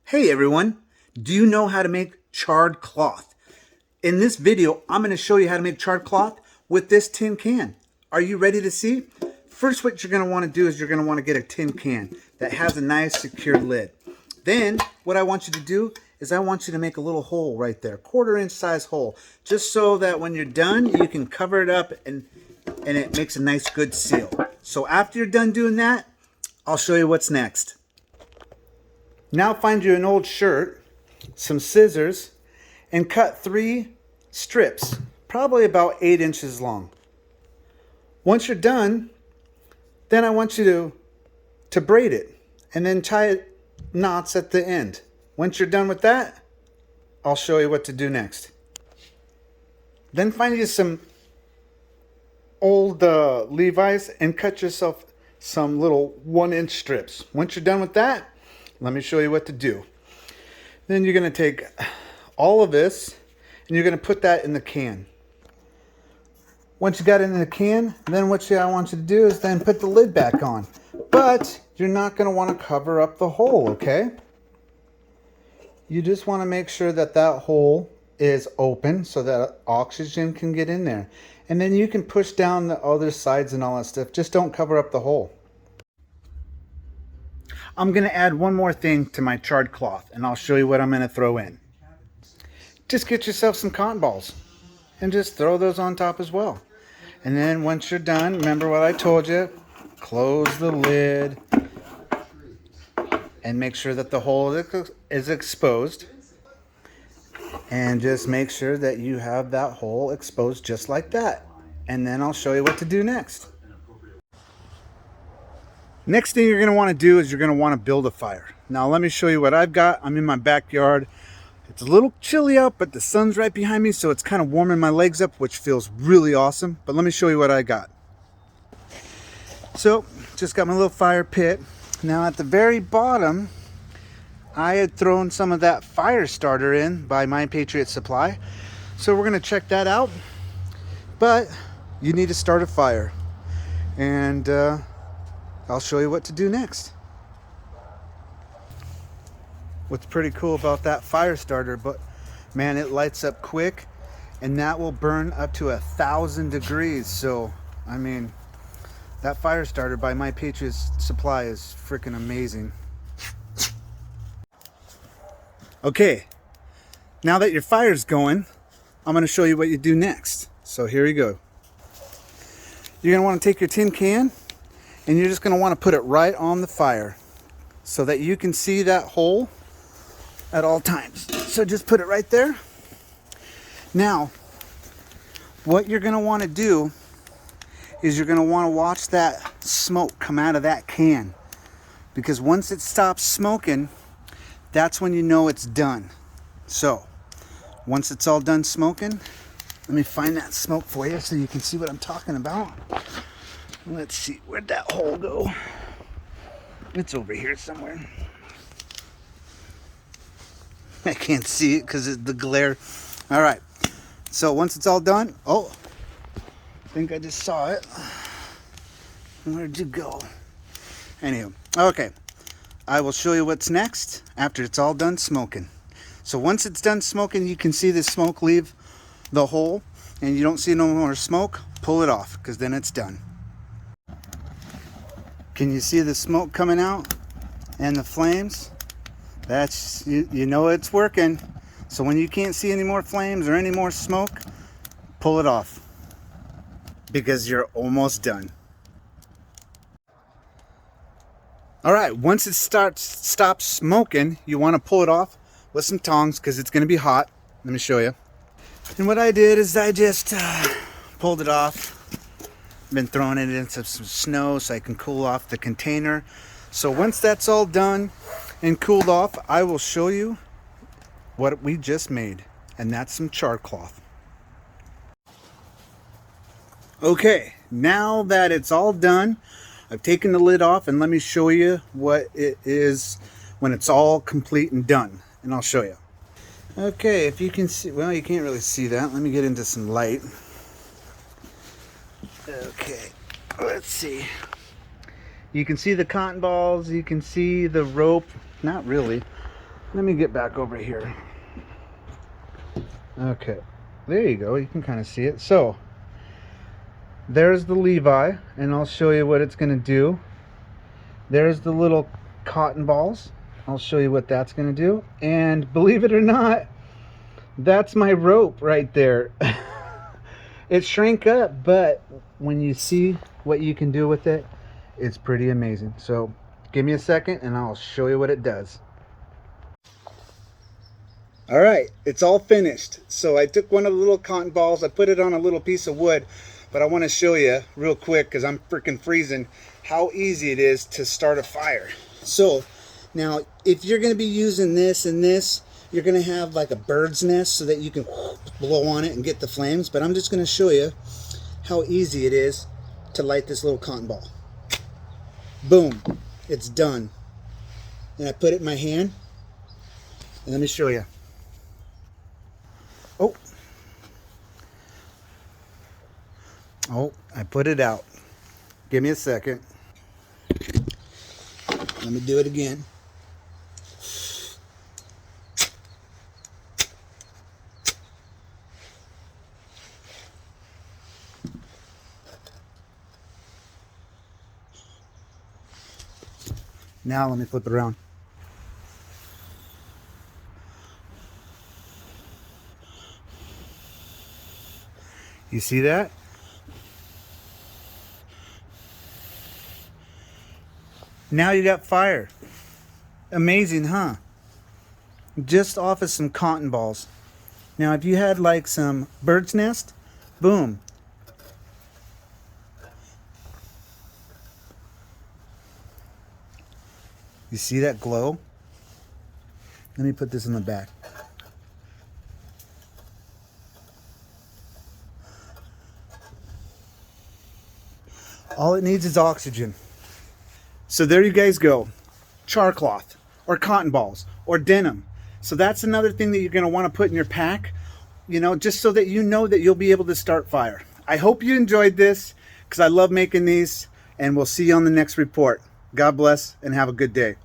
Hey everyone, do you know how to make charred cloth? In this video, I'm going to show you how to make charred cloth with this tin can. Are you ready to see? First, what you're going to want to do is you're going to want to get a tin can that has a nice secure lid. Then, what I want you to do is I want you to make a little hole right there, 1/4 inch size hole, just so that when you're done, you can cover it up and it makes a nice good seal. So after you're done doing that, I'll show you what's next. Now find you an old shirt, some scissors, and cut 3 strips, probably about 8 inches long. Once you're done, then I want you to braid it and then tie knots at the end. Once you're done with that, I'll show you what to do next. Then find you some old Levi's and cut yourself some little 1-inch strips. Once you're done with that, let me show you what to do. Then you're going to take all of this and you're going to put that in the can. Once you got it in the can, then what I want you to do is then put the lid back on. But you're not going to want to cover up the hole, okay? You just want to make sure that that hole is open so that oxygen can get in there. And then you can push down the other sides and all that stuff. Just don't cover up the hole. I'm going to add one more thing to my charred cloth, and I'll show you what I'm going to throw in. Just get yourself some cotton balls and just throw those on top as well. And then once you're done, remember what I told you, close the lid and make sure that the hole is exposed. And just make sure that you have that hole exposed just like that. And then I'll show you what to do next. Next thing you're going to want to do is you're going to want to build a fire. Now let me show you what I've got. I'm in my backyard. It's a little chilly out, but the sun's right behind me, so it's kind of warming my legs up, which feels really awesome. But let me show you what I got. So, just got my little fire pit. Now at the very bottom, I had thrown some of that fire starter in by My Patriot Supply. So we're going to check that out. But you need to start a fire. And I'll show you what to do next. What's pretty cool about that fire starter, but man, it lights up quick, and that will burn up to 1,000 degrees. So, I mean, that fire starter by My Patriot Supply is freaking amazing. Okay, now that your fire's going, I'm going to show you what you do next. So here you go. You're going to want to take your tin can, and you're just going to want to put it right on the fire so that you can see that hole at all times. So just put it right there. Now, what you're going to want to do is you're going to want to watch that smoke come out of that can. Because once it stops smoking, that's when you know it's done. So, once it's all done smoking, let me find that smoke for you so you can see what I'm talking about. Let's see, where'd that hole go? It's over here somewhere. I can't see it because of the glare. All right, so once it's all done, oh, I think I just saw it. Where'd you go? Anyway, okay, I will show you what's next after it's all done smoking. So once it's done smoking, you can see the smoke leave the hole, and you don't see no more smoke, pull it off because then it's done. Can you see the smoke coming out and the flames? That's, you know it's working. So when you can't see any more flames or any more smoke, pull it off because you're almost done. All right, once it stops smoking, you want to pull it off with some tongs because it's going to be hot. Let me show you. And what I did is I just pulled it off. Been throwing it into some snow so I can cool off the container. So once that's all done and cooled off, I will show you what we just made, and that's some char cloth. Okay, now that it's all done, I've taken the lid off, and let me show you what it is when it's all complete and done, and I'll show you. Okay, if you can see, well, you can't really see that. Let me get into some light. Okay, let's see. You can see the cotton balls, you can see the rope, not really. Let me get back over here. Okay, there you go. You can kind of see it. So there's the Levi, and I'll show you what it's going to do. There's the little cotton balls. I'll show you what that's going to do. And believe it or not, that's my rope right there. It shrank up, but when you see what you can do with it, it's pretty amazing. So give me a second and I'll show you what it does. All right, it's all finished. So I took one of the little cotton balls, I put it on a little piece of wood, but I want to show you real quick because I'm freaking freezing how easy it is to start a fire. So now if you're going to be using this and this, you're going to have like a bird's nest so that you can blow on it and get the flames, but I'm just going to show you how easy it is to light this little cotton ball. Boom, it's done. And I put it in my hand, and let me show you. Oh, I put it out. Give me a second. Let me do it again. Now let me flip it around. You see that? Now you got fire. Amazing, huh? Just off of some cotton balls. Now if you had like some bird's nest, boom. You see that glow? Let me put this in the back. All it needs is oxygen. So there you guys go. Char cloth or cotton balls or denim. So that's another thing that you're going to want to put in your pack, you know, just so that you know that you'll be able to start fire. I hope you enjoyed this because I love making these, and we'll see you on the next report. God bless and have a good day.